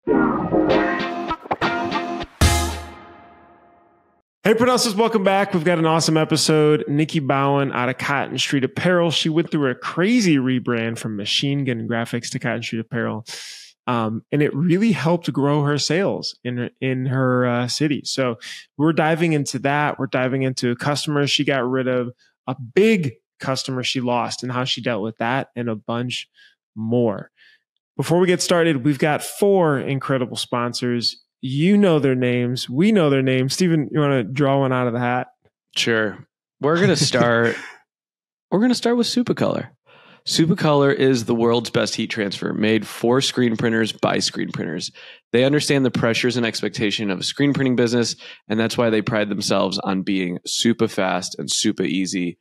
Hey, Pronouncers, welcome back. We've got an awesome episode. Nikki Bowen out of Cotton Street Apparel. She went through a crazy rebrand from Machine Gun Graphics to Cotton Street Apparel. And it really helped grow her sales in her city. So we're diving into that. We're diving into customers she got rid of, a big customer she lost, and how she dealt with that, and a bunch more. Before we get started, we've got 4 incredible sponsors. You know their names. We know their names. Steven, you want to draw one out of the hat? Sure. We're going to start. We're going to start with Supacolor. Supacolor is the world's best heat transfer, made for screen printers by screen printers. They understand the pressures and expectation of a screen printing business, and that's why they pride themselves on being super fast and super easy.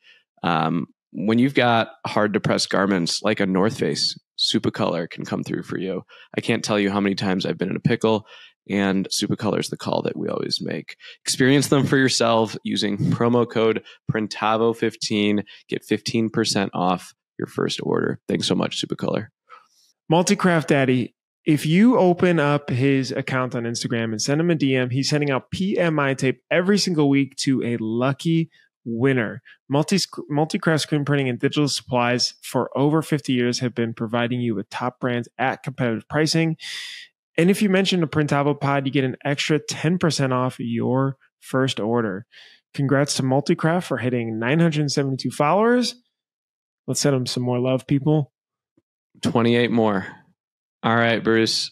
When you've got hard to press garments like a North Face, Supacolor can come through for you. I can't tell you how many times I've been in a pickle, and Supacolor is the call that we always make. Experience them for yourself using promo code Printavo15. Get 15% off your first order. Thanks so much, Supacolor. Multicraft Daddy, if you open up his account on Instagram and send him a DM, he's sending out PMI tape every single week to a lucky winner. Multicraft screen printing and digital supplies for over 50 years have been providing you with top brands at competitive pricing. And if you mention a Printavo pod, you get an extra 10% off your first order. Congrats to Multicraft for hitting 972 followers. Let's send them some more love, people. 28 more. All right, Bruce.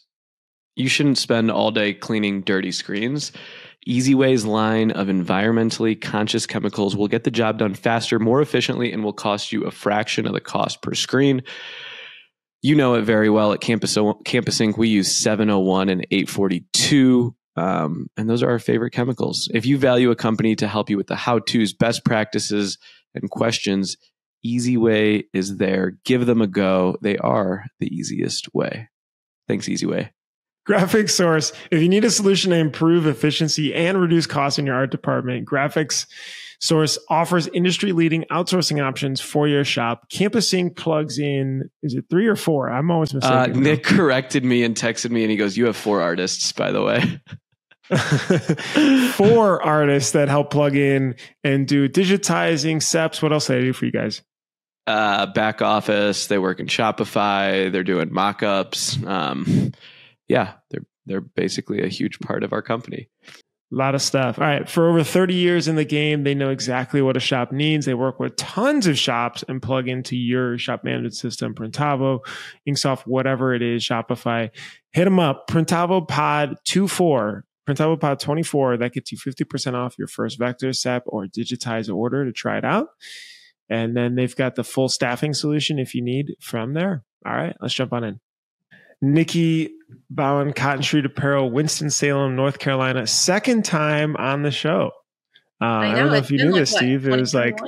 You shouldn't spend all day cleaning dirty screens. EasyWay's line of environmentally conscious chemicals will get the job done faster, more efficiently, and will cost you a fraction of the cost per screen. You know it very well. At Campus Ink, we use 701 and 842, and those are our favorite chemicals. If you value a company to help you with the how-tos, best practices, and questions, EasyWay is there. Give them a go. They are the easiest way. Thanks, EasyWay. Graphics Source. If you need a solution to improve efficiency and reduce costs in your art department, Graphics Source offers industry-leading outsourcing options for your shop. Campus Ink plugs in, is it 3 or 4? I'm always mistaken. Nick corrected me and texted me, and he goes, "You have 4 artists, by the way." 4 artists that help plug in and do digitizing, SEPs. What else do they do for you guys? Back office. They work in Shopify. They're doing mock-ups. Yeah, they're basically a huge part of our company. A lot of stuff. All right. For over 30 years in the game, they know exactly what a shop needs. They work with tons of shops and plug into your shop management system, Printavo, Inksoft, whatever it is, Shopify. Hit them up. Printavo Pod 24, Printavo Pod 24. That gets you 50% off your first vector, SEP, or digitize order to try it out. And then they've got the full staffing solution if you need from there. All right. Let's jump on in. Nikki Bowen, Cotton Street Apparel, Winston-Salem, North Carolina. Second time on the show. I don't know if you knew this, Steve. It was like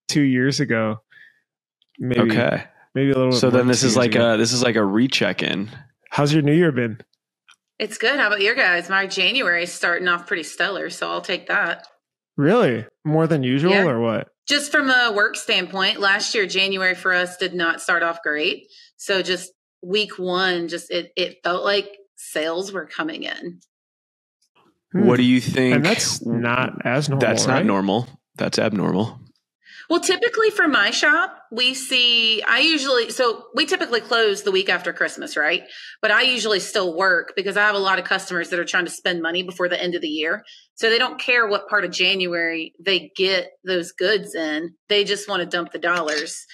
2 years ago. Maybe, okay. Maybe a little bit. So then this is like a recheck-in. How's your New Year been? It's good. How about your guys? My January is starting off pretty stellar, so I'll take that. Really? More than usual or what? Just from a work standpoint, last year, January for us did not start off great. So just week 1, it felt like sales were coming in. What do you think? And that's not as normal. That's not normal. That's abnormal. Well, typically for my shop, we typically close the week after Christmas, right? But I usually still work because I have a lot of customers that are trying to spend money before the end of the year. So they don't care what part of January they get those goods in. They just want to dump the dollars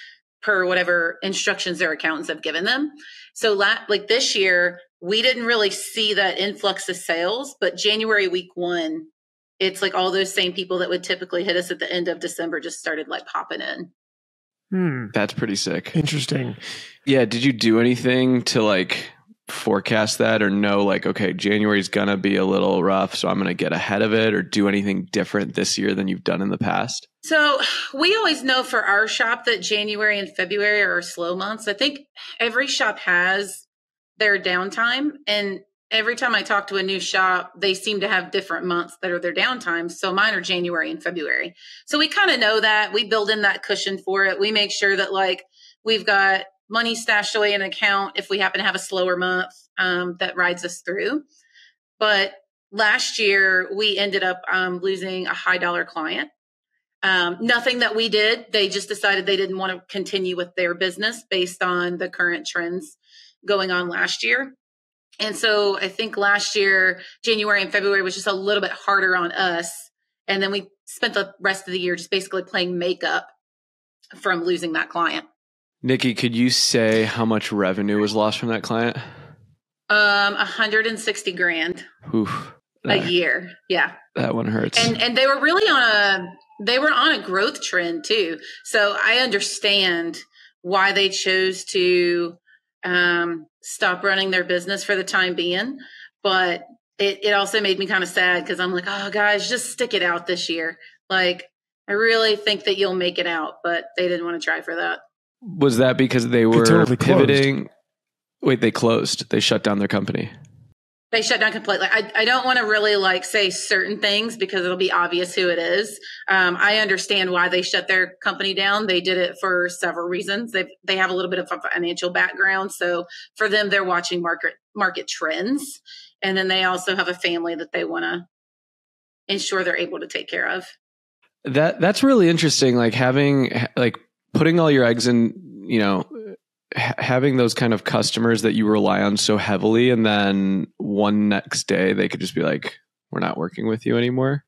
per whatever instructions their accountants have given them. So like this year, we didn't really see that influx of sales, but January week 1, it's like all those same people that would typically hit us at the end of December just started like popping in. That's pretty sick. Interesting. Yeah. Did you do anything to like forecast that or know like, okay, January's going to be a little rough, so I'm going to get ahead of it, or do anything different this year than you've done in the past? So we always know for our shop that January and February are slow months. I think every shop has their downtime, and every time I talk to a new shop, they seem to have different months that are their downtime. So mine are January and February. So we kind of know that. We build in that cushion for it. We make sure that like we've got money stashed away in an account if we happen to have a slower month that rides us through. But last year, we ended up losing a high dollar client. Nothing that we did. They just decided they didn't want to continue with their business based on the current trends going on last year. And so I think last year, January and February was just a little bit harder on us. And then we spent the rest of the year just basically playing makeup from losing that client. Nikki, could you say how much revenue was lost from that client? 160 grand a year. Yeah. That one hurts. And they were really on a growth trend too. So I understand why they chose to stop running their business for the time being. But it also made me kind of sad because I'm like, oh, guys, just stick it out this year. Like, I really think that you'll make it out, but they didn't want to try for that. Was that because they were totally pivoting? Wait, they closed. They shut down their company. They shut down completely. I don't want to really say certain things because it'll be obvious who it is. I understand why they shut their company down. They did it for several reasons. They have a little bit of a financial background. So for them, they're watching market trends. And then they also have a family that they want to ensure they're able to take care of. That's really interesting. Like putting all your eggs in, having those kind of customers that you rely on so heavily, and then one next day they could just be like, we're not working with you anymore.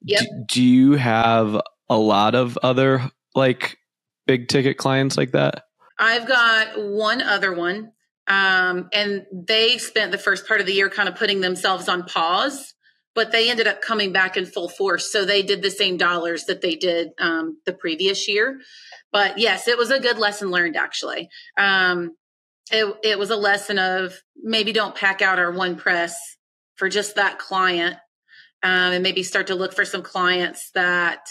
Yep. Do you have a lot of other big ticket clients like that? I've got one other one. And they spent the first part of the year kind of putting themselves on pause, but they ended up coming back in full force. So they did the same dollars that they did the previous year. But yes, it was a good lesson learned, actually. It was a lesson of maybe don't pack out our one press for just that client, and maybe start to look for some clients that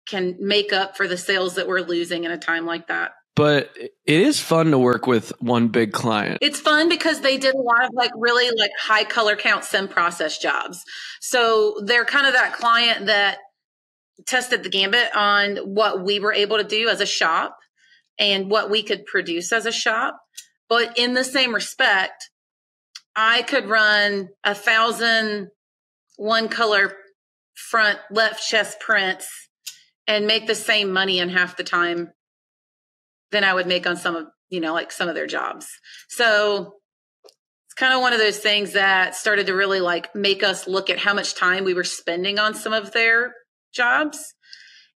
can make up for the sales that we're losing in a time like that. But it is fun to work with one big client. It's fun because they did a lot of really high color count sim process jobs. So they're kind of that client that tested the gambit on what we were able to do as a shop and what we could produce as a shop. But in the same respect, I could run 1,000 one color front left chest prints and make the same money in half the time than I would make on some of, some of their jobs. So it's kind of one of those things that started to really make us look at how much time we were spending on some of their jobs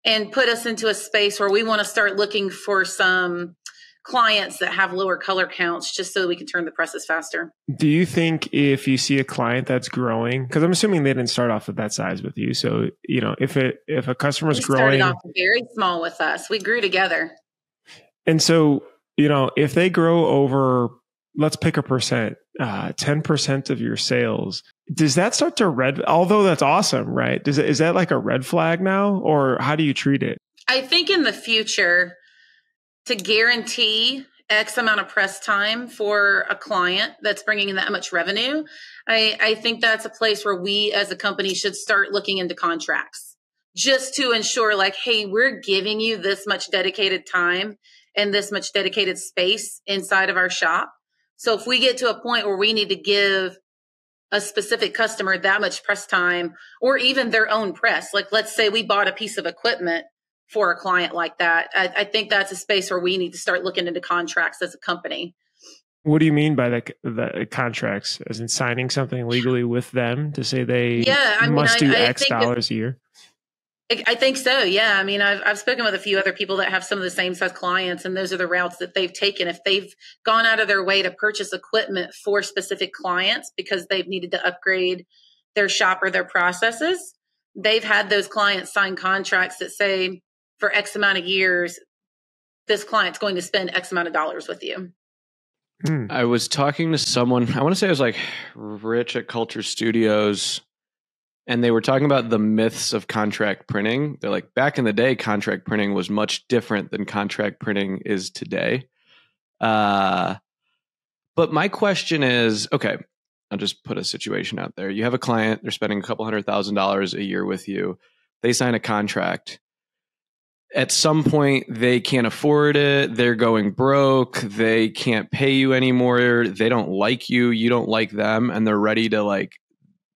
and put us into a space where we want to start looking for some clients that have lower color counts just so we can turn the presses faster. Do you think if you see a client that's growing, because I'm assuming they didn't start off at that size with you. So, if a customer's growing, started off very small with us, we grew together. And so, if they grow over, let's pick a percent, 10% of your sales, does that start to although that's awesome, right? Is that like a red flag now, or how do you treat it? I think in the future, to guarantee X amount of press time for a client that's bringing in that much revenue, I think that's a place where we as a company should start looking into contracts just to ensure hey, we're giving you this much dedicated time and this much dedicated space inside of our shop. So if we get to a point where we need to give a specific customer that much press time or even their own press, let's say we bought a piece of equipment for a client like that, I think that's a space where we need to start looking into contracts as a company. What do you mean by the contracts? As in signing something legally with them to say they must do X dollars a year? I think so. Yeah. I mean, I've spoken with a few other people that have some of the same size clients, and those are the routes that they've taken. If they've gone out of their way to purchase equipment for specific clients because they've needed to upgrade their shop or their processes, they've had those clients sign contracts that say for X amount of years, this client's going to spend X amount of dollars with you. I was talking to someone, I want to say it was Rich at Culture Studios, and they were talking about the myths of contract printing. They're back in the day, contract printing was much different than contract printing is today. But my question is, okay, I'll just put a situation out there. You have a client, they're spending a couple $100,000 a year with you. They sign a contract. at some point they can't afford it. They're going broke. They can't pay you anymore. They don't like you. You don't like them. And they're ready to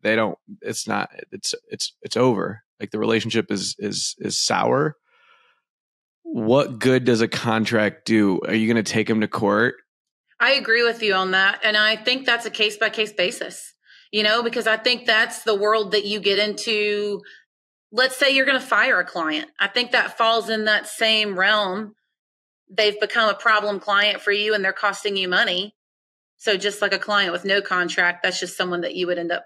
it's over. Like the relationship is sour. What good does a contract do? Are you going to take them to court? I agree with you on that. And I think that's a case by case basis, because I think that's the world that you get into. Let's say you're going to fire a client. I think that falls in that same realm. They've become a problem client for you and they're costing you money. So just like a client with no contract, that's just someone that you would end up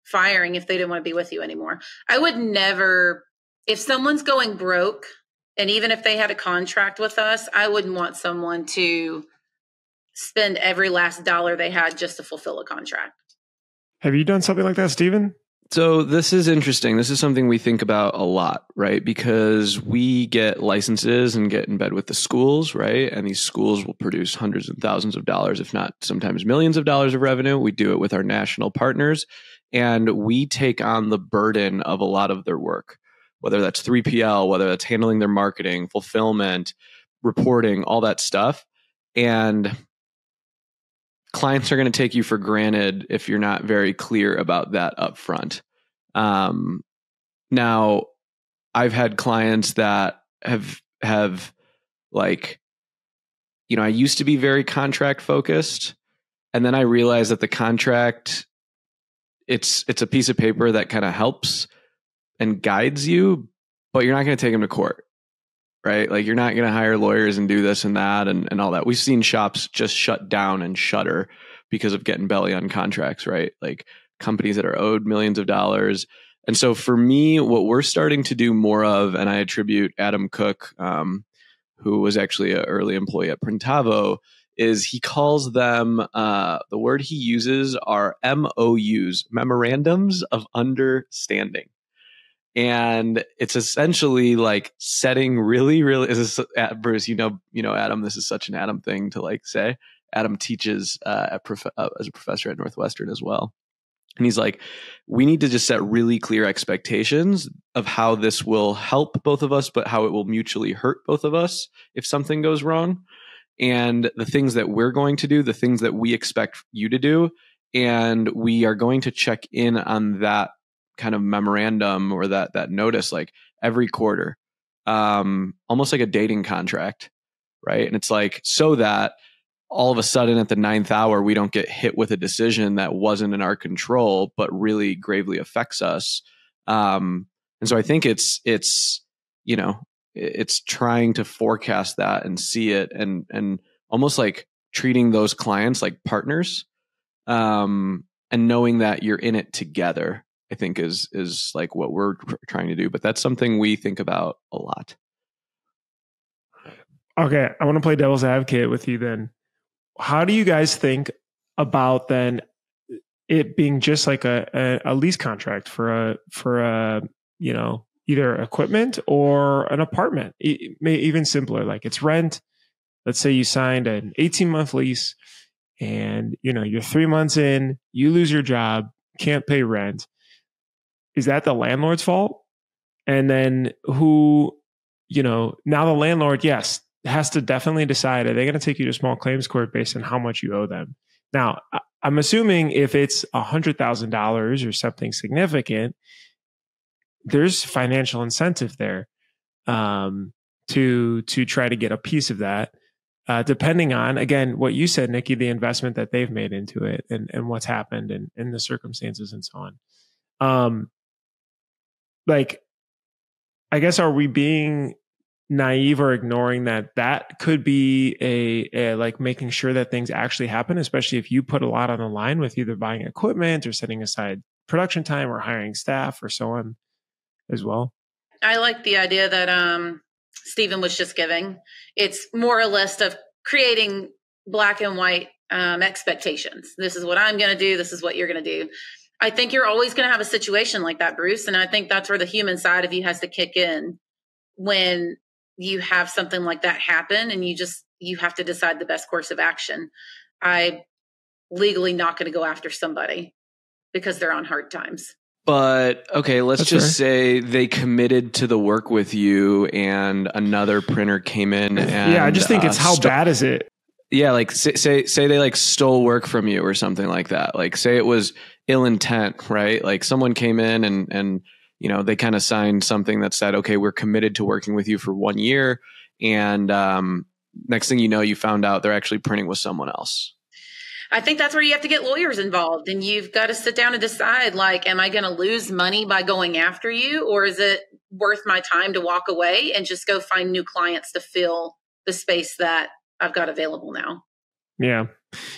firing if they didn't want to be with you anymore. I would never, if someone's going broke, and even if they had a contract with us, I wouldn't want someone to spend every last dollar they had just to fulfill a contract. Have you done something like that, Stephen? So this is interesting. This is something we think about a lot, right? Because we get licenses and get in bed with the schools, right? And these schools will produce hundreds and thousands of dollars, if not sometimes millions of dollars of revenue. We do it with our national partners, and we take on the burden of a lot of their work, whether that's 3PL, whether that's handling their marketing, fulfillment, reporting, all that stuff. And clients are going to take you for granted if you're not very clear about that up front. Now, I've had clients that have I used to be very contract focused, and then I realized that the contract, it's a piece of paper that kind of helps and guides you, but you're not going to take them to court. Right? Like you're not going to hire lawyers and do this and that and all that. We've seen shops just shut down and shutter because of getting belly on contracts, right? Like companies that are owed millions of dollars. And so for me, what we're starting to do more of, and I attribute Adam Cook, who was actually an early employee at Printavo, is he calls them, the word he uses are MOUs, Memorandums of Understanding. And it's essentially like setting really, Bruce, Adam, this is such an Adam thing to say. Adam teaches as a professor at Northwestern as well. And he's like, we need to just set really clear expectations of how this will help both of us, but how it will mutually hurt both of us if something goes wrong. And the things that we're going to do, the things that we expect you to do. And we are going to check in on that kind of memorandum or that notice like every quarter, almost like a dating contract, right? And it's like, so that all of a sudden at the 9th hour, we don't get hit with a decision that wasn't in our control, but really gravely affects us. And so I think it's trying to forecast that and see it and almost like treating those clients like partners, and knowing that you're in it together, I think is like what we're trying to do. But that's something we think about a lot. Okay. I want to play devil's advocate with you then. How do you guys think about then it being just like a lease contract for either equipment or an apartment? Even simpler, like it's rent. Let's say you signed an 18-month lease and you're 3 months in, you lose your job, can't pay rent. Is that the landlord's fault? And then now the landlord, yes, has to definitely decide, are they going to take you to small claims court based on how much you owe them? Now, I'm assuming if it's $100,000 or something significant, there's financial incentive there to try to get a piece of that, depending on, again, what you said, Nikki, the investment that they've made into it and what's happened and the circumstances and so on. I guess, are we being naive or ignoring that could be a like making sure that things actually happen, especially if you put a lot on the line with either buying equipment or setting aside production time or hiring staff or so on as well? I like the idea that Stephen was just giving. It's more or less of creating black and white expectations. This is what I'm going to do. This is what you're going to do. I think you're always going to have a situation like that, Bruce. And I think that's where the human side of you has to kick in when you have something like that happen and you have to decide the best course of action. I'm legally not going to go after somebody because they're on hard times. But okay, let's That's just fair. say they committed to the work with you and another printer came in and Yeah, I just think it's how bad is it? yeah, like say they like stole work from you or something like that. Like say it was ill intent, right? Like someone came in and you know, they kind of signed something that said, okay, we're committed to working with you for 1 year. And next thing you know, you found out they're actually printing with someone else. I think that's where you have to get lawyers involved, and you've got to sit down and decide, like, am I going to lose money by going after you, or is it worth my time to walk away and just go find new clients to fill the space that I've got available now? Yeah.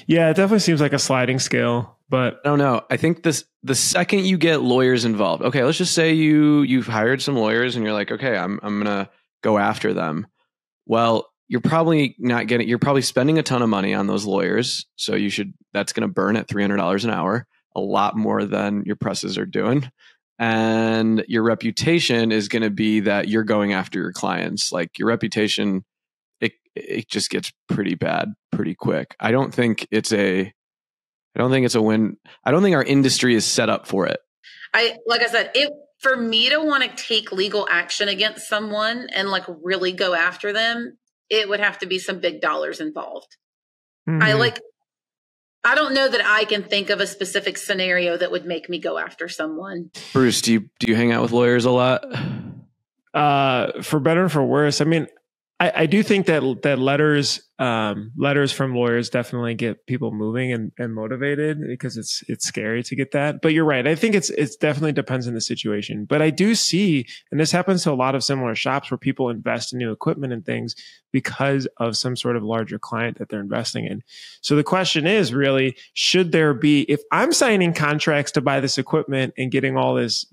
Yeah, it definitely seems like a sliding scale, but I don't know. I think the second you get lawyers involved, okay, let's just say you've hired some lawyers and you're like, okay, I'm gonna go after them. Well, you're probably spending a ton of money on those lawyers. So that's gonna burn at $300 an hour, a lot more than your presses are doing. And your reputation is gonna be that you're going after your clients. Like your reputation, it just gets pretty bad pretty quick. I don't think it's a win. I don't think our industry is set up for it. Like I said, for me to want to take legal action against someone and like really go after them, it would have to be some big dollars involved. mm-hmm. I don't know that I can think of a specific scenario that would make me go after someone. Bruce, do you hang out with lawyers a lot? For better or for worse, I mean, I do think that letters from lawyers definitely get people moving and motivated, because it's scary to get that. But you're right. I think it's definitely depends on the situation. But I do see, and this happens to a lot of similar shops, where people invest in new equipment and things because of some sort of larger client that they're investing in. So the question is really, should there be, if I'm signing contracts to buy this equipment and getting all this,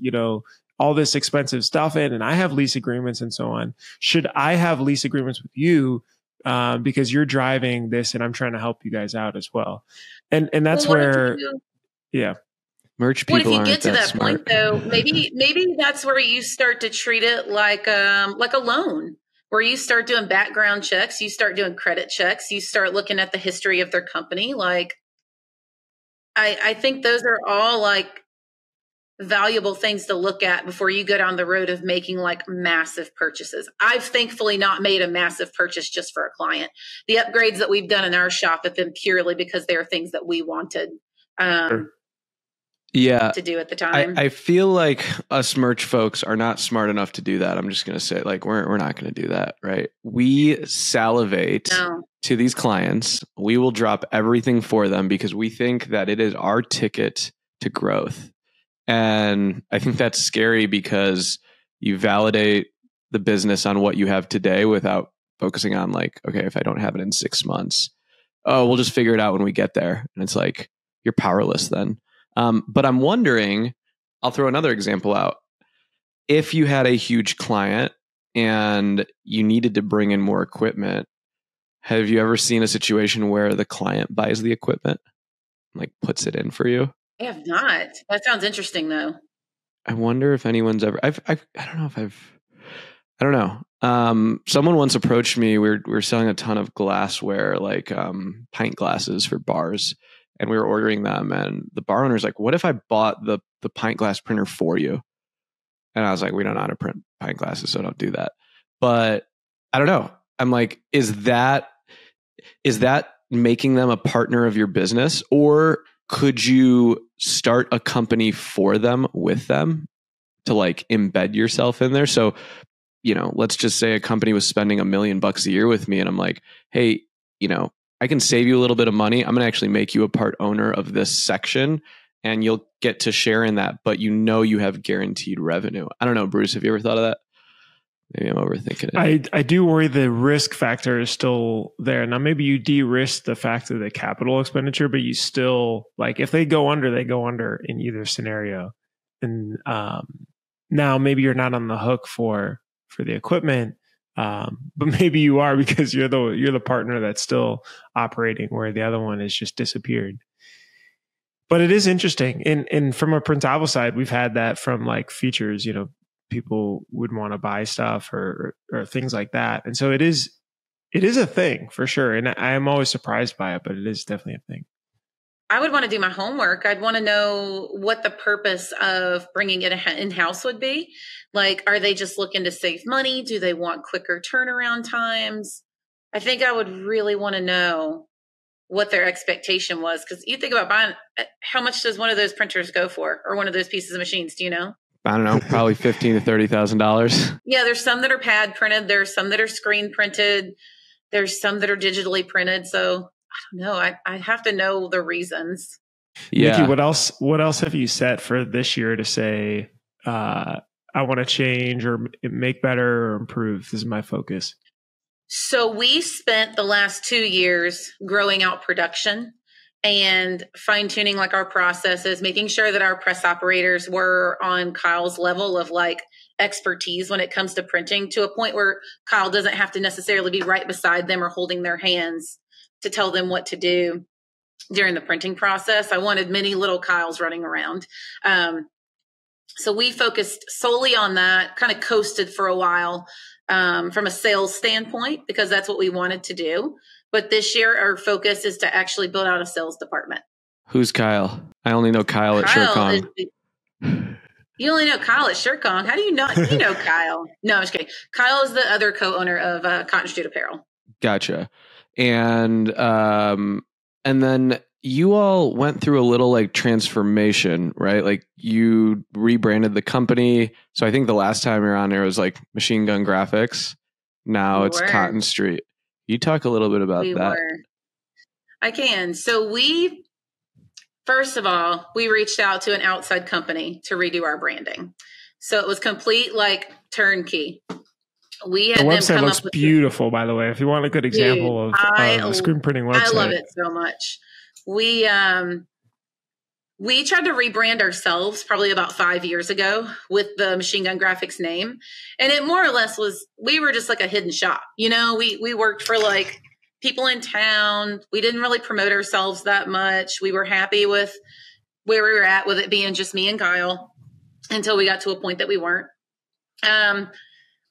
all this expensive stuff in, and I have lease agreements and so on, should I have lease agreements with you because you're driving this and I'm trying to help you guys out as well? And that's where, yeah. Merch What if people you aren't get to that smart. point though? Maybe that's where you start to treat it like a loan, where you start doing background checks, you start doing credit checks, you start looking at the history of their company. Like, I think those are all like valuable things to look at before you go down the road of making like massive purchases. I've thankfully not made a massive purchase just for a client. The upgrades that we've done in our shop have been purely because they are things that we wanted to do at the time. I feel like us merch folks are not smart enough to do that. I'm just going to say, like, we're not going to do that, right? We salivate to these clients. We will drop everything for them because we think that it is our ticket to growth. And I think that's scary because you validate the business on what you have today without focusing on, like, okay, if I don't have it in 6 months, we'll just figure it out when we get there. And it's like, you're powerless then. But I'm wondering, I'll throw another example out. If you had a huge client and you needed to bring in more equipment, have you ever seen a situation where the client buys the equipment, like puts it in for you? I have not. That sounds interesting though. I wonder if anyone's ever, I don't know. Someone once approached me. We're selling a ton of glassware, like pint glasses for bars. And we were ordering them, and the bar owner's like, what if I bought the pint glass printer for you? And I was like, we don't know how to print pint glasses, so don't do that. But I don't know. I'm like, is that making them a partner of your business? Or could you start a company for them with them to like embed yourself in there? So, let's just say a company was spending $1 million a year with me, and I'm like, hey, I can save you a little bit of money. I'm going to actually make you a part owner of this section, and you'll get to share in that, but you have guaranteed revenue. I don't know, Bruce, have you ever thought of that? Maybe I'm overthinking it. I do worry the risk factor is still there. Now, maybe you de-risk the fact of the capital expenditure, but you still, like, if they go under, they go under in either scenario. And now maybe you're not on the hook for the equipment. But maybe you are, because you're the partner that's still operating, where the other one has just disappeared. But it is interesting. And from a Printavo side, we've had that from like features, people would want to buy stuff or things like that. And so it is a thing for sure. And I am always surprised by it, but it is definitely a thing. I would want to do my homework. I'd want to know what the purpose of bringing it in-house would be. Like, are they just looking to save money? Do they want quicker turnaround times? I think I would really want to know what their expectation was. Because you think about buying, how much does one of those printers go for, or one of those pieces of machines? Do you know? I don't know, probably $15,000 to $30,000. Yeah, there's some that are pad printed. There's some that are screen printed. There's some that are digitally printed. So I don't know. I have to know the reasons. Yeah. Nikki, what else have you set for this year to say, I want to change or make better or improve? This is my focus. So we spent the last 2 years growing out production and fine tuning like our processes, making sure that our press operators were on Kyle's level of like expertise when it comes to printing, to a point where Kyle doesn't have to necessarily be right beside them or holding their hands to tell them what to do during the printing process. I wanted many little Kyles running around. So we focused solely on that, kind of coasted for a while from a sales standpoint, because that's what we wanted to do. But this year, our focus is to actually build out a sales department. Who's Kyle? I only know Kyle at SureCon. You only know Kyle at SureCon. How do you not? You know Kyle. No, I'm just kidding. Kyle is the other co-owner of Cotton Street Apparel. Gotcha. And then you all went through a little like transformation, right? Like you rebranded the company. So I think the last time you were on there was like Machine Gun Graphics. Now it's Cotton Street. You talk a little bit about that. I can. So first of all, we reached out to an outside company to redo our branding. So it was complete like turnkey. We had the website them looks beautiful, by the way. If you want a good example of a screen printing website. I love it so much. We tried to rebrand ourselves probably about 5 years ago with the Machine Gun Graphics name. And it more or less we were just like a hidden shop. You know, we worked for like people in town. We didn't really promote ourselves that much. We were happy with where we were at with it being just me and Kyle until we got to a point that we weren't.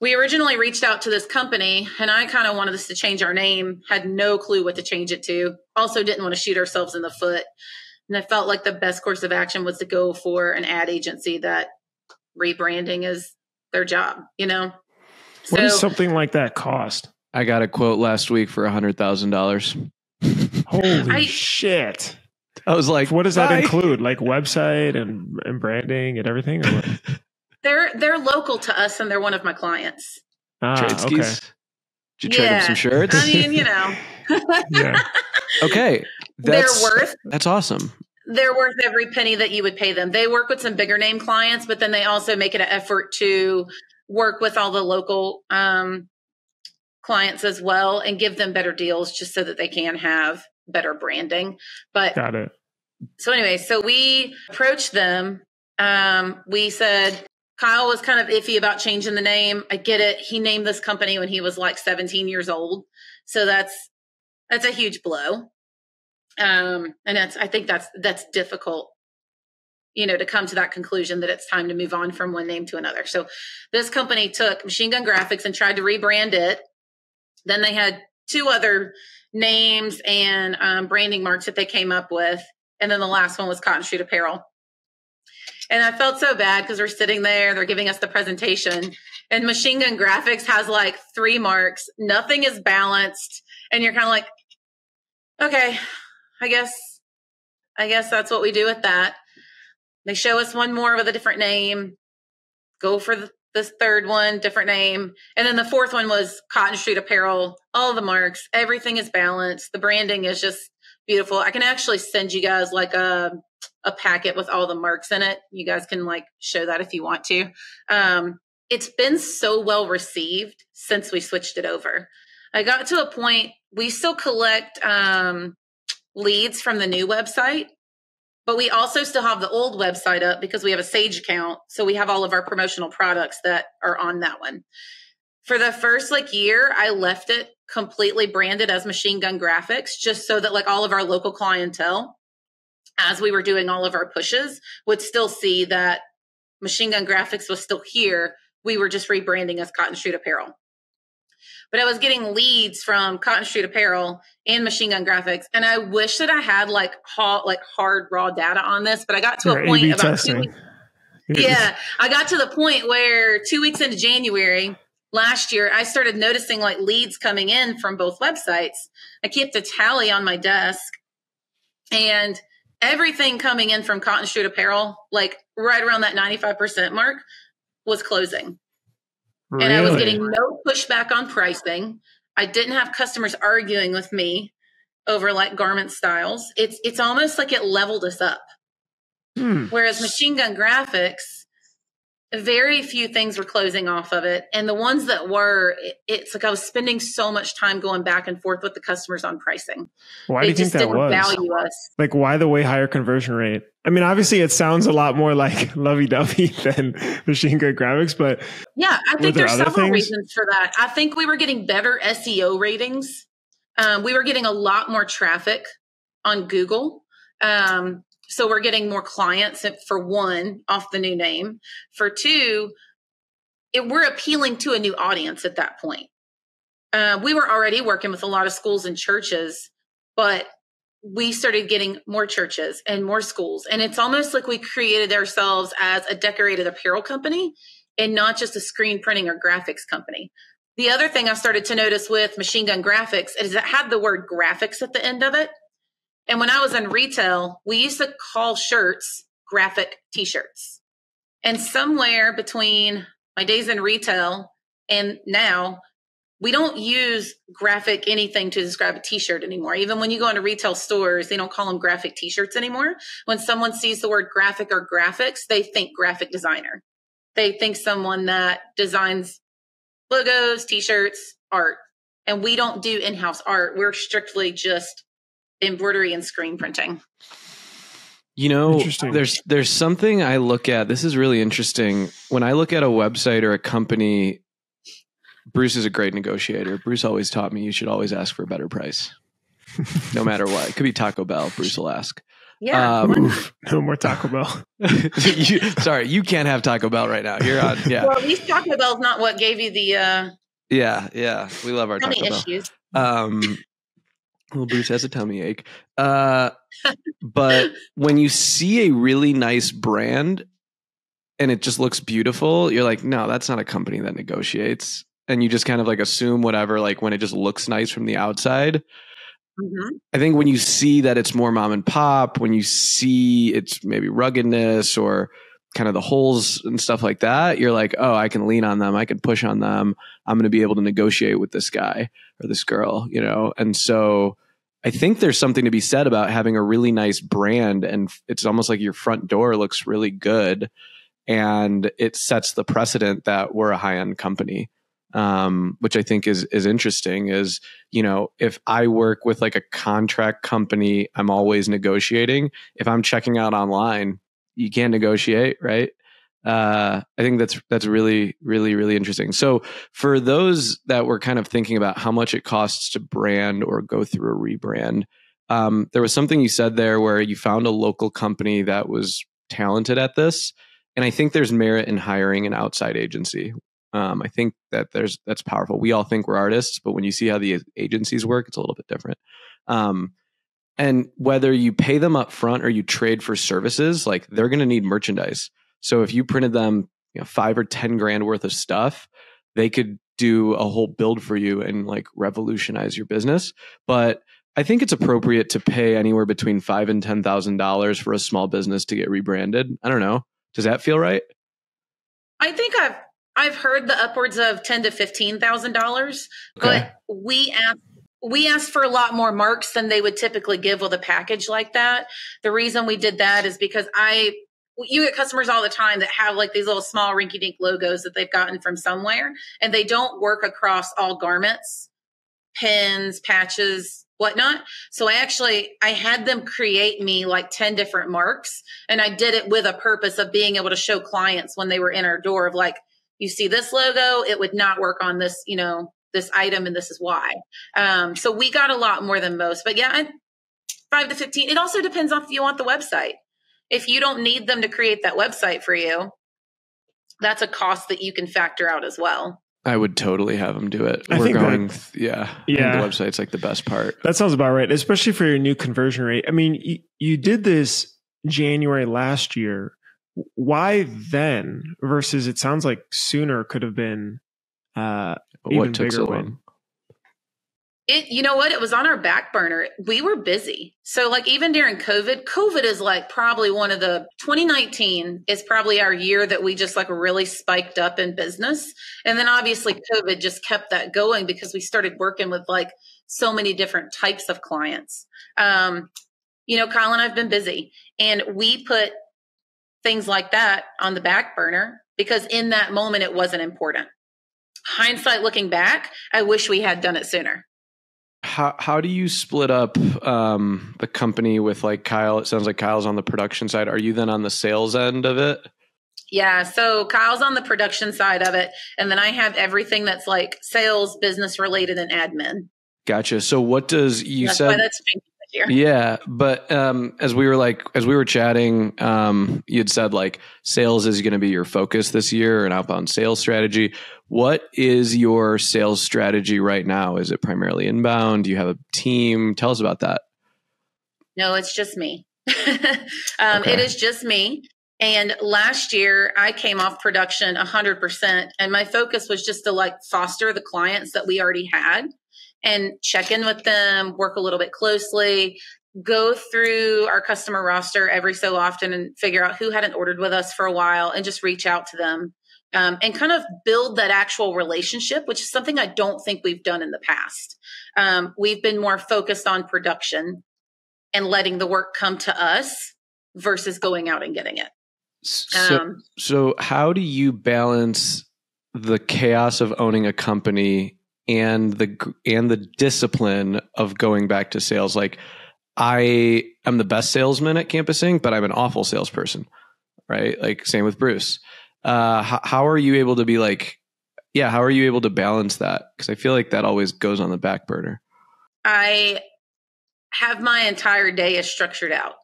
We originally reached out to this company, and I kind of wanted us to change our name, had no clue what to change it to. Also didn't want to shoot ourselves in the foot. And I felt like the best course of action was to go for an ad agency that rebranding is their job, you know? What does something like that cost? I got a quote last week for $100,000. Holy shit. I was like, what does that include? Like website and branding and everything? Or what? They're local to us, and they're one of my clients. Trade skis? Did you trade them some shirts? I mean, you know. Yeah. Okay. That's awesome. They're worth every penny that you would pay them. They work with some bigger name clients, but then they also make it an effort to work with all the local clients as well and give them better deals just so that they can have better branding. But got it. So anyway, so we approached them. We said, Kyle was kind of iffy about changing the name. I get it. He named this company when he was like 17 years old. So that's a huge blow. And I think that's difficult, you know, to come to that conclusion that it's time to move on from one name to another. So this company took Machine Gun Graphics and tried to rebrand it. Then they had 2 other names and branding marks that they came up with. And then the last one was Cotton Street Apparel. And I felt so bad because we're sitting there, they're giving us the presentation, and Machine Gun Graphics has like 3 marks. Nothing is balanced. And you're kind of like, okay, I guess that's what we do with that. They show us one more with a different name, go for this 3rd one, different name. And then the 4th one was Cotton Street Apparel, all the marks, everything is balanced. The branding is just beautiful. I can actually send you guys like a packet with all the marks in it. You guys can like show that if you want to. It's been so well received since we switched it over. I got to a point, we still collect leads from the new website, but we also still have the old website up because we have a Sage account. So we have all of our promotional products that are on that one. For the first like year, I left it completely branded as Machine Gun Graphics, just so that like all of our local clientele, as we were doing all of our pushes, would still see that Machine Gun Graphics was still here. We were just rebranding as Cotton Street Apparel. but I was getting leads from Cotton Street Apparel and Machine Gun Graphics. And I wish that I had like hard raw data on this, but I got to a point A/B about testing. 2 weeks. Yeah. I got to the point where 2 weeks into January last year, I started noticing like leads coming in from both websites. I kept a tally on my desk, and everything coming in from Cotton Street Apparel, like right around that 95% mark, was closing. Really? And I was getting no pushback on pricing. I didn't have customers arguing with me over like garment styles. It's almost like it leveled us up. Whereas Machine Gun Graphics, very few things were closing off of it. And the ones that were, it's like I was spending so much time going back and forth with the customers on pricing. Why do you think that was? Value us. Like, why the way higher conversion rate? I mean, obviously it sounds a lot more like lovey-dovey than Machine Gun Graphics, but yeah, I think there's several reasons for that. I think we were getting better SEO ratings. We were getting a lot more traffic on Google. So we're getting more clients, for one, off the new name. For two, we're appealing to a new audience at that point. We were already working with a lot of schools and churches, but we started getting more churches and more schools. And it's almost like we created ourselves as a decorated apparel company and not just a screen printing or graphics company. The other thing I started to notice with Machine Gun Graphics is it had the word graphics at the end of it. And when I was in retail, we used to call shirts graphic t-shirts. And somewhere between my days in retail and now, we don't use graphic anything to describe a t-shirt anymore. Even when you go into retail stores, they don't call them graphic t-shirts anymore. When someone sees the word graphic or graphics, they think graphic designer. They think someone that designs logos, t-shirts, art. And we don't do in-house art. We're strictly just embroidery and screen printing. You know, there's something I look at. This is really interesting. When I look at a website or a company, Bruce is a great negotiator. Bruce always taught me you should always ask for a better price, no matter what. It could be Taco Bell. Bruce will ask. Yeah. No more Taco Bell. Sorry, you can't have Taco Bell right now. You're on. Yeah. Well, at least Taco Bell's not what gave you the. Yeah. We love our Taco Bell. Issues. Well, Bruce has a tummy ache. But when you see a really nice brand and it just looks beautiful, you're like, no, that's not a company that negotiates. And you just kind of like assume whatever, like when it just looks nice from the outside. Mm-hmm. I think when you see that it's more mom and pop, when you see it's maybe ruggedness or kind of the holes and stuff like that, you're like, oh, I can lean on them. I can push on them. I'm going to be able to negotiate with this guy or this girl, you know? And so I think there's something to be said about having a really nice brand, and it's almost like your front door looks really good and it sets the precedent that we're a high-end company. Which I think is interesting is, you know, if I work with like a contract company, I'm always negotiating. If I'm checking out online, you can't negotiate, right? I think that's really, really, really interesting. So for those that were kind of thinking about how much it costs to brand or go through a rebrand, there was something you said there where you found a local company that was talented at this. And I think there's merit in hiring an outside agency. I think that that's powerful. We all think we're artists, but when you see how the agencies work, it's a little bit different. And whether you pay them up front or you trade for services, like they're going to need merchandise. So if you printed them, you know, 5 or 10 grand worth of stuff, they could do a whole build for you and like revolutionize your business. But I think it's appropriate to pay anywhere between $5,000 and $10,000 for a small business to get rebranded. I don't know. Does that feel right? I think I've heard the upwards of $10,000 to $15,000, but we asked for a lot more marks than they would typically give with a package like that. The reason we did that is because you get customers all the time that have like these little small rinky-dink logos that they've gotten from somewhere, and they don't work across all garments, pins, patches, whatnot. So I had them create me like 10 different marks, and I did it with a purpose of being able to show clients when they were in our door of like, you see this logo, it would not work on this, you know, this item, and this is why. So we got a lot more than most, but yeah, 5 to 15. It also depends on if you want the website. If you don't need them to create that website for you, that's a cost that you can factor out as well. I would totally have them do it. I We're think going, that- yeah. I Yeah. think the website's like the best part. That sounds about right, especially for your new conversion rate. I mean, you did this January last year. Why then versus it sounds like sooner could have been even What took bigger so win. long? You know what? It was on our back burner. We were busy. So like even during COVID is like probably 2019 is probably our year that we just like really spiked up in business. And then obviously COVID just kept that going because we started working with like so many different types of clients. Kyle and I've been busy, and we put things like that on the back burner because in that moment it wasn't important. Hindsight looking back, I wish we had done it sooner. How do you split up the company with like Kyle? It sounds like Kyle's on the production side. Are you then on the sales end of it? Yeah. So Kyle's on the production side of it. And then I have everything that's like sales, business related, and admin. Gotcha. So what does That's why that's changing this year. Yeah, but as we were chatting, you'd said like sales is going to be your focus this year, an outbound sales strategy. What is your sales strategy right now? Is it primarily inbound? Do you have a team? Tell us about that. No, it's just me. Okay. It is just me. And last year I came off production 100%. And my focus was just to like foster the clients that we already had and check in with them, work a little bit closely, go through our customer roster every so often and figure out who hadn't ordered with us for a while and just reach out to them and kind of build that actual relationship, which is something I don't think we've done in the past. We've been more focused on production and letting the work come to us versus going out and getting it. So how do you balance the chaos of owning a company and the discipline of going back to sales? Like I am the best salesman at campusing, but I'm an awful salesperson, right? Like same with Bruce. How are you able to be like, yeah, how are you able to balance that? Because I feel like that always goes on the back burner. I have my entire day is structured out.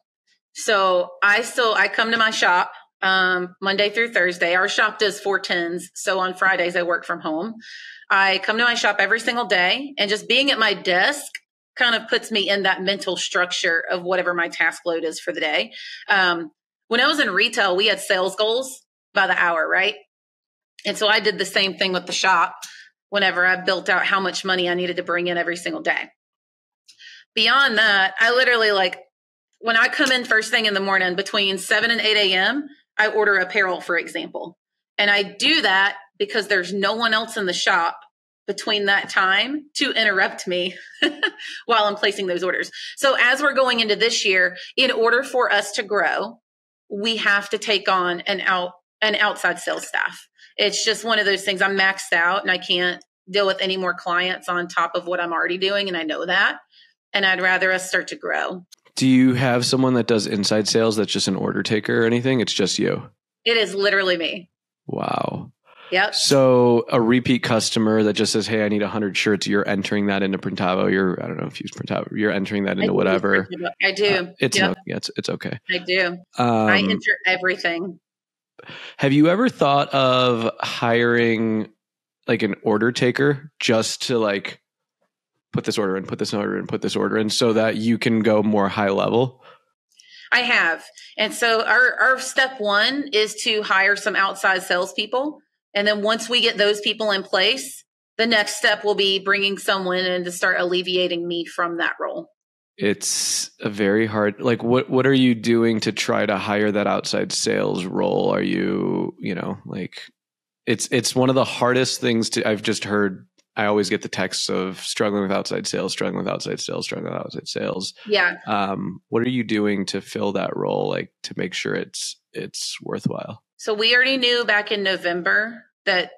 So I come to my shop Monday through Thursday. Our shop does 4/10s. So on Fridays I work from home. I come to my shop every single day, and just being at my desk kind of puts me in that mental structure of whatever my task load is for the day. When I was in retail, we had sales goals by the hour, right? And so I did the same thing with the shop whenever I built out how much money I needed to bring in every single day. Beyond that, I literally like when I come in first thing in the morning between 7 and 8 a.m., I order apparel, for example. And I do that because there's no one else in the shop between that time to interrupt me while I'm placing those orders. So as we're going into this year, in order for us to grow, we have to take on an outside sales staff. It's just one of those things. I'm maxed out and I can't deal with any more clients on top of what I'm already doing. And I know that. And I'd rather us start to grow. Do you have someone that does inside sales that's just an order taker or anything? It's just you. It is literally me. Wow. Yep. So a repeat customer that just says, hey, I need 100 shirts. You're entering that into Printavo. I don't know if you use Printavo. You're entering that into whatever. I do. It's yep. it's okay. I do. I enter everything. Have you ever thought of hiring like an order taker just to like put this order in, put this order in, put this order in so that you can go more high level? I have. And so our step one is to hire some outside salespeople. And then once we get those people in place, the next step will be bringing someone in to start alleviating me from that role. It's a very hard, like what are you doing to try to hire that outside sales role? Are you, like it's one of the hardest things I've just heard. I always get the texts of struggling with outside sales, struggling with outside sales, struggling with outside sales. Yeah. What are you doing to fill that role? Like to make sure it's worthwhile? So we already knew back in November that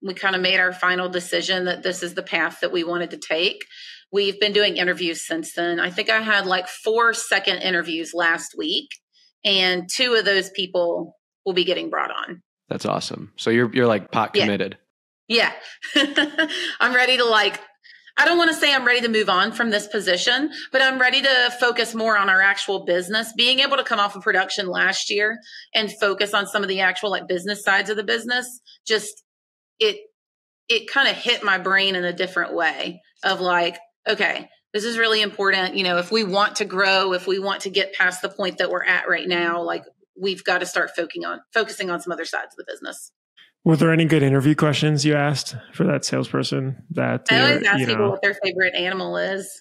we kind of made our final decision that this is the path that we wanted to take. We've been doing interviews since then. I think I had like 4 second interviews last week, and 2 of those people will be getting brought on. That's awesome. So you're like pot committed. Yeah. I'm ready to I don't want to say I'm ready to move on from this position, but I'm ready to focus more on our actual business. Being able to come off of production last year and focus on some of the actual business sides of the business, just it it kind of hit my brain in a different way of like, okay, this is really important. You know, if we want to grow, if we want to get past the point that we're at right now, like we've got to start focusing on some other sides of the business. Were there any good interview questions you asked for that salesperson? That I always ask people what their favorite animal is.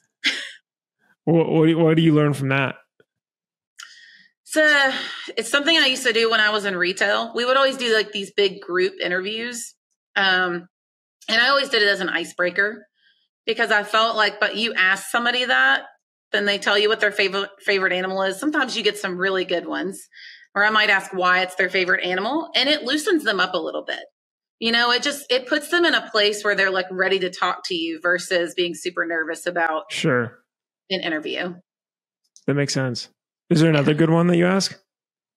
What do you learn from that? So it's something I used to do when I was in retail. We would always do like these big group interviews. And I always did it as an icebreaker because I felt like, but you ask somebody that, then they tell you what their favorite animal is. Sometimes you get some really good ones, or I might ask why it's their favorite animal, and it loosens them up a little bit. You know, it puts them in a place where they're like ready to talk to you versus being super nervous about an interview. That makes sense. Is there another good one that you ask?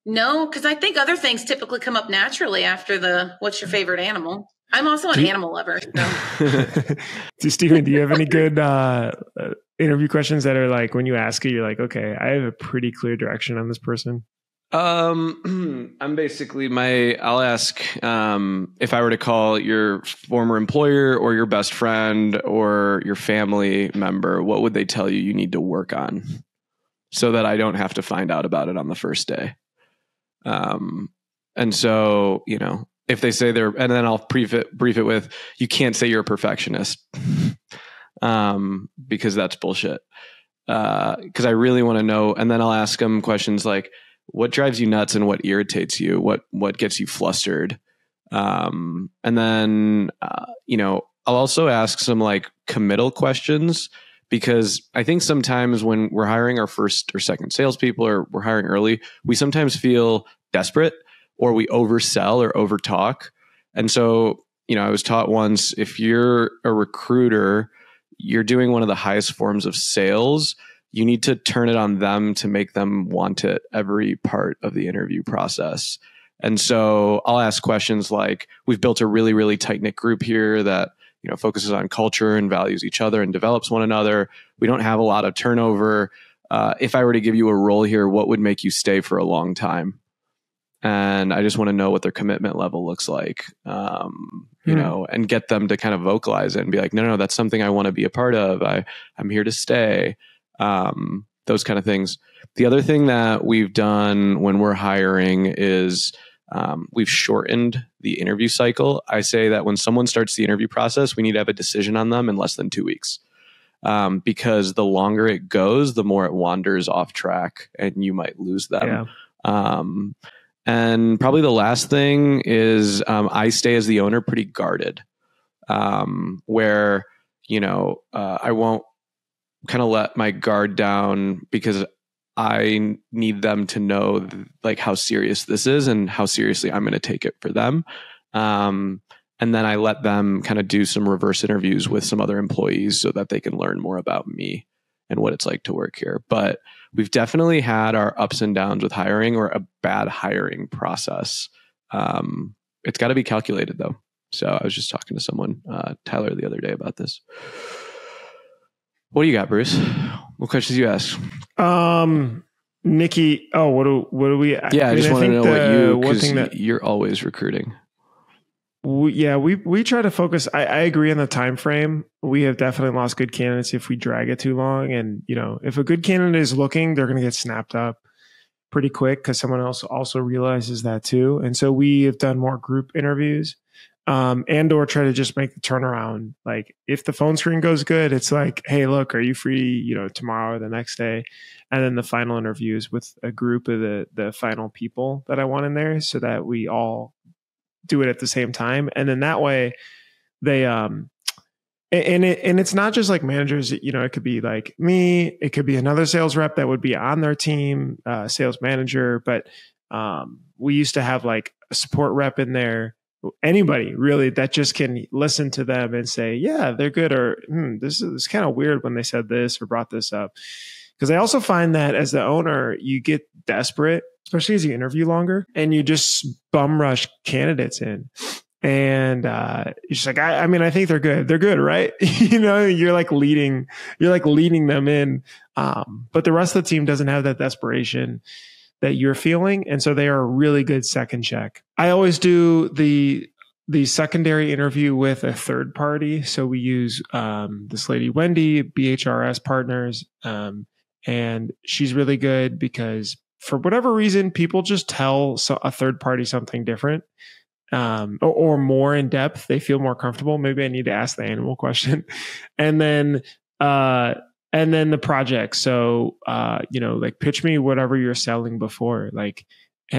No, because I think other things typically come up naturally after what's your favorite animal? I'm also an animal lover. So. Steven, do you have any good interview questions that are like when you ask it, you're like, okay, I have a pretty clear direction on this person? I'm basically I'll ask if I were to call your former employer or your best friend or your family member, what would they tell you need to work on so that I don't have to find out about it on the first day? And so, you know, if they say and then I'll brief it with, you can't say you're a perfectionist, because that's bullshit. Cause I really want to know. And then I'll ask them questions like, what drives you nuts and what irritates you? What gets you flustered? And then, you know, I'll also ask some like committal questions, because I think sometimes when we're hiring our first or second salespeople or we're hiring early, we sometimes feel desperate or we oversell or overtalk. And so, you know, I was taught once, if you're a recruiter, you're doing one of the highest forms of sales, you need to turn it on them to make them want it every part of the interview process. And so I'll ask questions like, we've built a really, really tight-knit group here that, you know, focuses on culture and values each other and develops one another. We don't have a lot of turnover. If I were to give you a role here, what would make you stay for a long time? And I just want to know what their commitment level looks like, you know, and get them to kind of vocalize it and be like, no, that's something I want to be a part of. I'm here to stay. Those kind of things. The other thing that we've done when we're hiring is we've shortened the interview cycle. I say that when someone starts the interview process, we need to have a decision on them in less than 2 weeks. Because the longer it goes, the more it wanders off track and you might lose them. Yeah. And probably the last thing is I stay as the owner pretty guarded, where, you know, I won't kind of let my guard down because I need them to know like how serious this is and how seriously I'm going to take it for them. And then I let them kind of do some reverse interviews with some other employees so that they can learn more about me and what it's like to work here. But we've definitely had our ups and downs with hiring or a bad hiring process. It's got to be calculated though. So I was just talking to someone, Tyler, the other day about this. What do you got, Bruce? What questions you ask? Nikki. Oh, what do we? Yeah, I just want to know because you're always recruiting. We try to focus. I agree on the time frame. We have definitely lost good candidates if we drag it too long. And you know, if a good candidate is looking, they're going to get snapped up pretty quick because someone else also realizes that too. And so we have done more group interviews, and or try to just make the turnaround. Like if the phone screen goes good, it's like, hey, look, are you free? You know, tomorrow or the next day. And then the final interviews with a group of the final people that I want in there, so that we all do it at the same time. And then that way they, and it's not just like managers, you know, it could be like me, it could be another sales rep that would be on their team, sales manager. But, we used to have like a support rep in there, anybody really that just can listen to them and say, yeah, they're good. Or this is kind of weird when they said this or brought this up. Because I also find that as the owner, you get desperate, especially as you interview longer, and you just bum rush candidates in. And you're just like, I mean, I think they're good. They're good, right? You know, you're like leading them in. But the rest of the team doesn't have that desperation that you're feeling. And so they are a really good second check. I always do the secondary interview with a third party. So we use this lady, Wendy, BHRS Partners. And she's really good because for whatever reason, people just tell a third party something different or more in depth. They feel more comfortable. Maybe I need to ask the animal question. And then the project. So, like pitch me whatever you're selling before, like,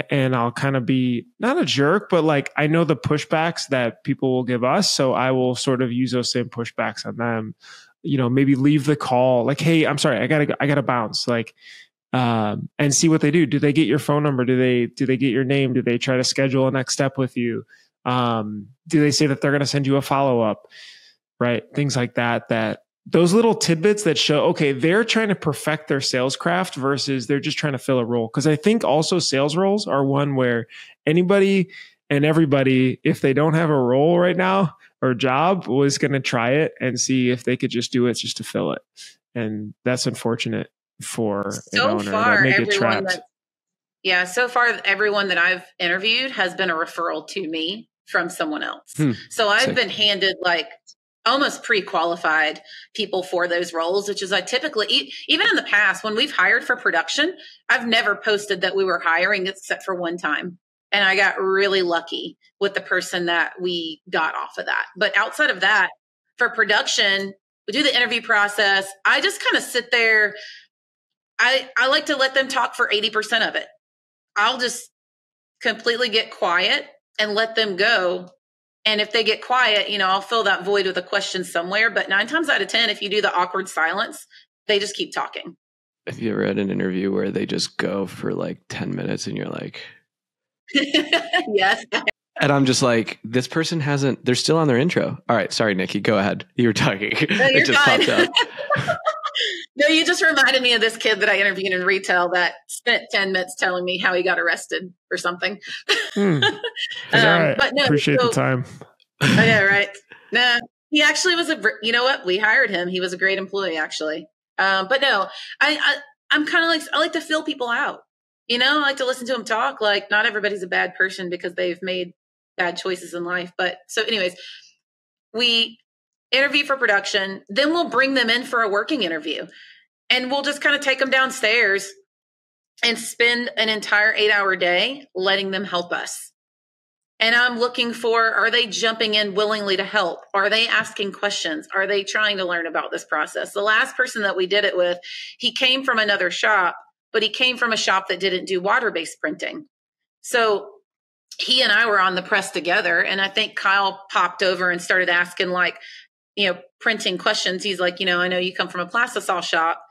and I'll kind of be not a jerk, but like, I know the pushbacks that people will give us. So I will sort of use those same pushbacks on them, maybe leave the call like, hey, I'm sorry, I gotta bounce. Like, and see what they do. Do they get your phone number? Do they get your name? Do they try to schedule a next step with you? Do they say that they're going to send you a follow-up? Right. Things like that those little tidbits that show, okay, they're trying to perfect their sales craft versus they're just trying to fill a role. Cause I think also sales roles are one where anybody and everybody, if they don't have a role right now or job, was going to try it and see if they could just do it just to fill it. And that's unfortunate for an owner that may get trapped. So far, everyone that I've interviewed has been a referral to me from someone else. So I've been handed like almost pre-qualified people for those roles, which is I typically, even in the past, when we've hired for production, I've never posted that we were hiring except for one time. And I got really lucky with the person that we got off of that. But outside of that, for production, we do the interview process. I just kind of sit there. I like to let them talk for 80% of it. I'll just completely get quiet and let them go. And if they get quiet, I'll fill that void with a question somewhere. But 9 times out of 10, if you do the awkward silence, they just keep talking. Have you ever had an interview where they just go for like 10 minutes and you're like, yes. And I'm just like, this person they're still on their intro. All right. Sorry, Nikki, go ahead. You were talking. No, it just fine. popped up. No, you just reminded me of this kid that I interviewed in retail that spent 10 minutes telling me how he got arrested or something. All right. But no, appreciate the time. Yeah, right. Nah, he actually was you know what? We hired him. He was a great employee, actually. But no, I'm kind of like, I like to fill people out. I like to listen to them talk. Like, not everybody's a bad person because they've made bad choices in life. But so anyways, we interview for production, then we'll bring them in for a working interview and we'll just kind of take them downstairs and spend an entire 8-hour day letting them help us. And I'm looking for, are they jumping in willingly to help? Are they asking questions? Are they trying to learn about this process? The last person that we did it with, he came from another shop, but he came from a shop that didn't do water-based printing. So he and I were on the press together. And I think Kyle popped over and started asking printing questions. He's like, I know you come from a plastisol shop.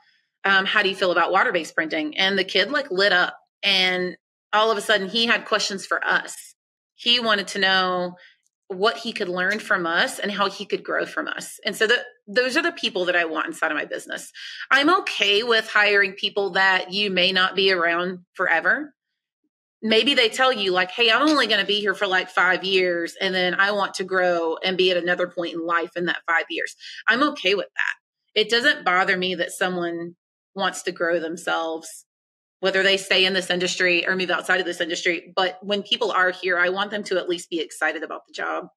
How do you feel about water-based printing? And the kid lit up, and all of a sudden he had questions for us. He wanted to know what he could learn from us and how he could grow from us. And so those are the people that I want inside of my business. I'm okay with hiring people that you may not be around forever. Maybe they tell you like, hey, I'm only going to be here for like 5 years. And then I want to grow and be at another point in life in that 5 years. I'm okay with that. It doesn't bother me that someone wants to grow themselves, whether they stay in this industry or move outside of this industry. But when people are here, I want them to at least be excited about the job.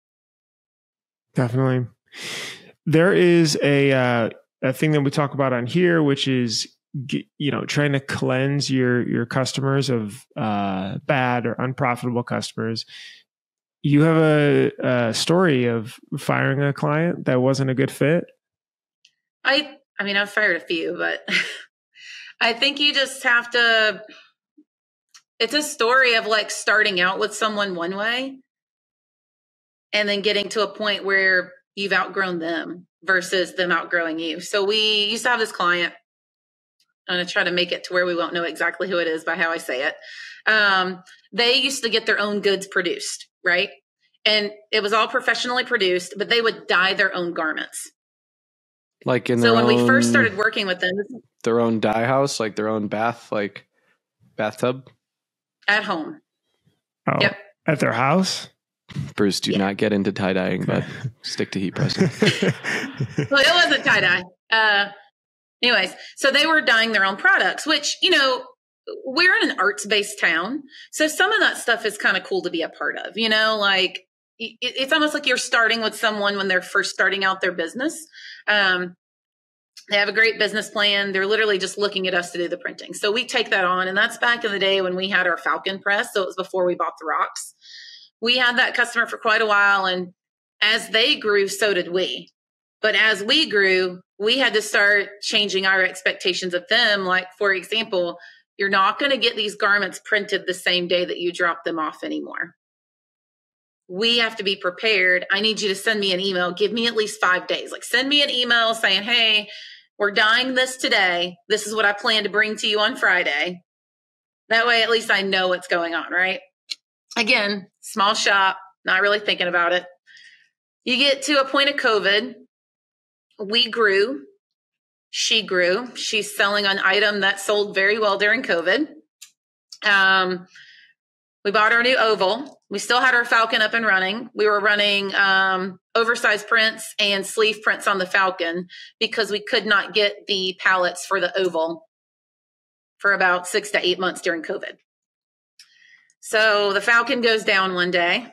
Definitely. There is a thing that we talk about on here, which is, trying to cleanse your customers of bad or unprofitable customers. You have a story of firing a client that wasn't a good fit. I mean, I've fired a few, but I think you just have to, it's a story of like starting out with someone one way and then getting to a point where you've outgrown them versus them outgrowing you. So we used to have this client. I'm going to try to make it to where we won't know exactly who it is by how I say it. They used to get their own goods produced, right? And it was all professionally produced, but they would dye their own garments. Like in so when we first started working with them, their own dye house, like their own bathtub at home. Oh, yep. At their house. Bruce, do not get into tie dyeing, but stick to heat pressing. Well, it wasn't tie dye. Anyways, so they were dyeing their own products, which, we're in an arts-based town. So some of that stuff is kind of cool to be a part of, like it's almost like you're starting with someone when they're first starting out their business. They have a great business plan. They're literally just looking at us to do the printing. So we take that on. And that's back in the day when we had our Falcon press. So it was before we bought the rocks. We had that customer for quite a while. And as they grew, so did we. But as we grew, we had to start changing our expectations of them. Like, for example, you're not going to get these garments printed the same day that you drop them off anymore. We have to be prepared. I need you to send me an email. Give me at least 5 days. Like, send me an email saying, hey, we're dyeing this today. This is what I plan to bring to you on Friday. That way, at least I know what's going on, right? Again, small shop, not really thinking about it. You get to a point of COVID. We grew. She grew. She's selling an item that sold very well during COVID. We bought our new oval. We still had our Falcon up and running. We were running oversized prints and sleeve prints on the Falcon because we could not get the pallets for the oval for about 6 to 8 months during COVID. So the Falcon goes down one day,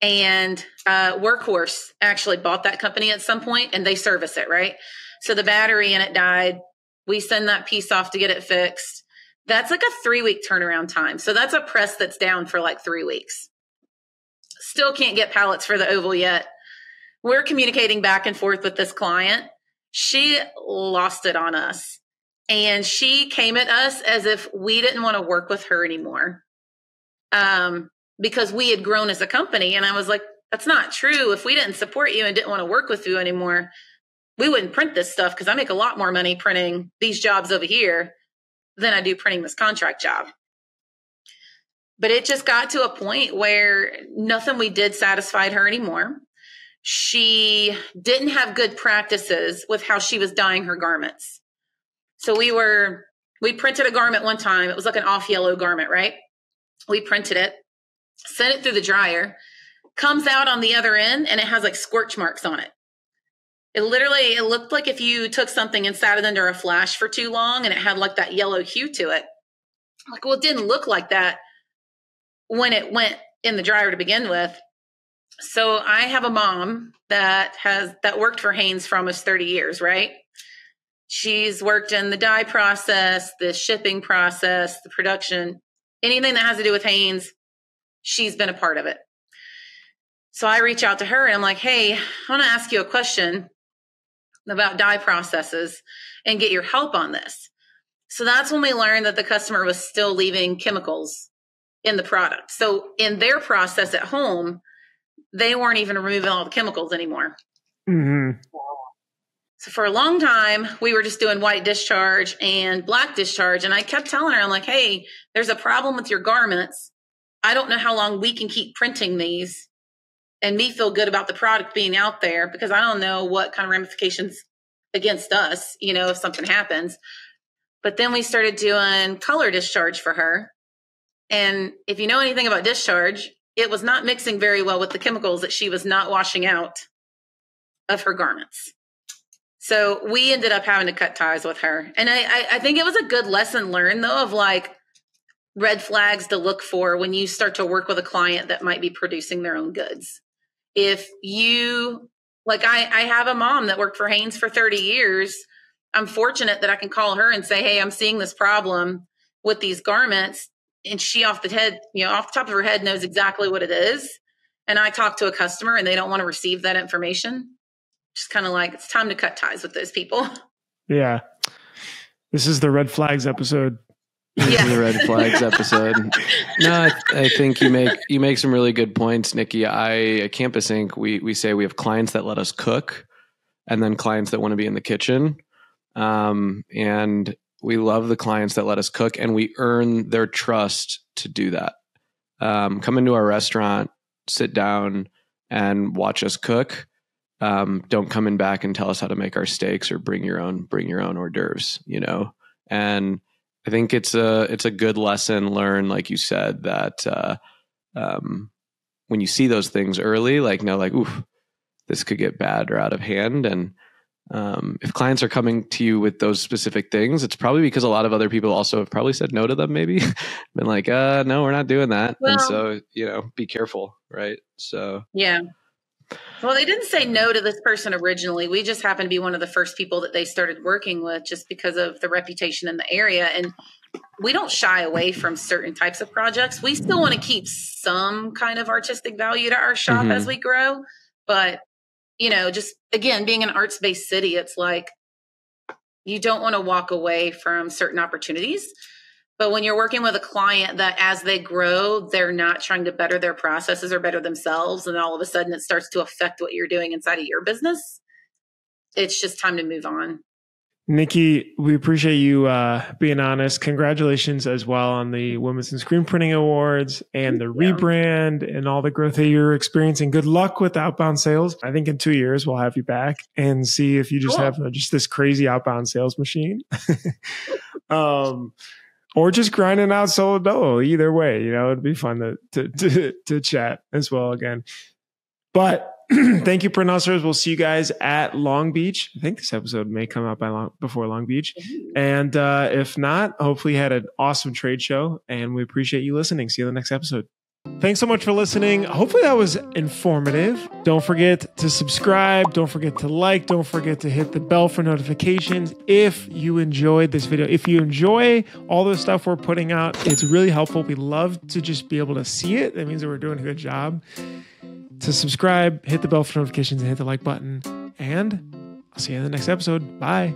and Workhorse actually bought that company at some point, and they service it, right? So the battery in it died. We send that piece off to get it fixed. That's like a 3-week turnaround time. So that's a press that's down for like 3 weeks. Still can't get pallets for the oval yet. We're communicating back and forth with this client. She lost it on us. And she came at us as if we didn't want to work with her anymore. Because we had grown as a company. And I was like, that's not true. If we didn't support you and didn't want to work with you anymore, we wouldn't print this stuff because I make a lot more money printing these jobs over here than I do printing this contract job. But it just got to a point where nothing we did satisfied her anymore. She didn't have good practices with how she was dyeing her garments. So we printed a garment one time. It was like an off yellow garment, right? We printed it, sent it through the dryer, comes out on the other end, and it has like scorch marks on it. It looked like if you took something and sat it under a flash for too long and it had like that yellow hue to it. Like, well, it didn't look like that when it went in the dryer to begin with. So I have a mom that worked for Hanes for almost 30 years, right? She's worked in the dye process, the shipping process, the production, anything that has to do with Hanes, she's been a part of it. So I reach out to her and I'm like, hey, I want to ask you a question about dye processes and get your help on this. So that's when we learned that the customer was still leaving chemicals in the product. So in their process at home, they weren't even removing all the chemicals anymore. Mm-hmm. So for a long time, we were just doing white discharge and black discharge. And I kept telling her, I'm like, hey, there's a problem with your garments. I don't know how long we can keep printing these and me feel good about the product being out there because I don't know what kind of ramifications against us, if something happens. But then we started doing color discharge for her. And if you know anything about discharge, it was not mixing very well with the chemicals that she was not washing out of her garments. So we ended up having to cut ties with her. And I think it was a good lesson learned, though, of like red flags to look for when you start to work with a client that might be producing their own goods. If you, like I have a mom that worked for Hanes for 30 years. I'm fortunate that I can call her and say, hey, I'm seeing this problem with these garments. And she off the top of her head knows exactly what it is. And I talk to a customer and they don't want to receive that information. Just kind of like, it's time to cut ties with those people. Yeah. This is the red flags episode. This is the red flags episode. No, I think you make some really good points, Nikki. At Campus Inc., we say we have clients that let us cook and then clients that want to be in the kitchen. And we love the clients that let us cook and we earn their trust to do that. Come into our restaurant, sit down and watch us cook. Don't come in back and tell us how to make our steaks or bring your own hors d'oeuvres, and I think it's a good lesson learned, like you said, that when you see those things early, oof, this could get bad or out of hand. And If clients are coming to you with those specific things, it's probably because a lot of other people also have probably said no to them, maybe been like, no, we're not doing that. Well, and so, be careful. Right. So, yeah. Well, they didn't say no to this person originally. We just happened to be one of the first people that they started working with just because of the reputation in the area. And we don't shy away from certain types of projects. We still want to keep some kind of artistic value to our shop as we grow. But, just again, being an arts-based city, it's like you don't want to walk away from certain opportunities. But when you're working with a client that as they grow, they're not trying to better their processes or better themselves, and all of a sudden it starts to affect what you're doing inside of your business, it's just time to move on. Nikki, we appreciate you being honest. Congratulations as well on the Women's in Screen Printing Awards and the rebrand and all the growth that you're experiencing. Good luck with outbound sales. I think in 2 years we'll have you back and see if you just have just this crazy outbound sales machine. Or just grinding out solo dolo. Either way, it'd be fun to chat as well again. But thank you, print hustlers. We'll see you guys at Long Beach. I think this episode may come out before Long Beach. And if not, hopefully you had an awesome trade show. And we appreciate you listening. See you in the next episode. Thanks so much for listening. Hopefully that was informative. Don't forget to subscribe. Don't forget to like. Don't forget to hit the bell for notifications if you enjoyed this video. If you enjoy all the stuff we're putting out, it's really helpful. We love to just be able to see it. That means that we're doing a good job. To subscribe, hit the bell for notifications, and hit the like button. And I'll see you in the next episode. Bye.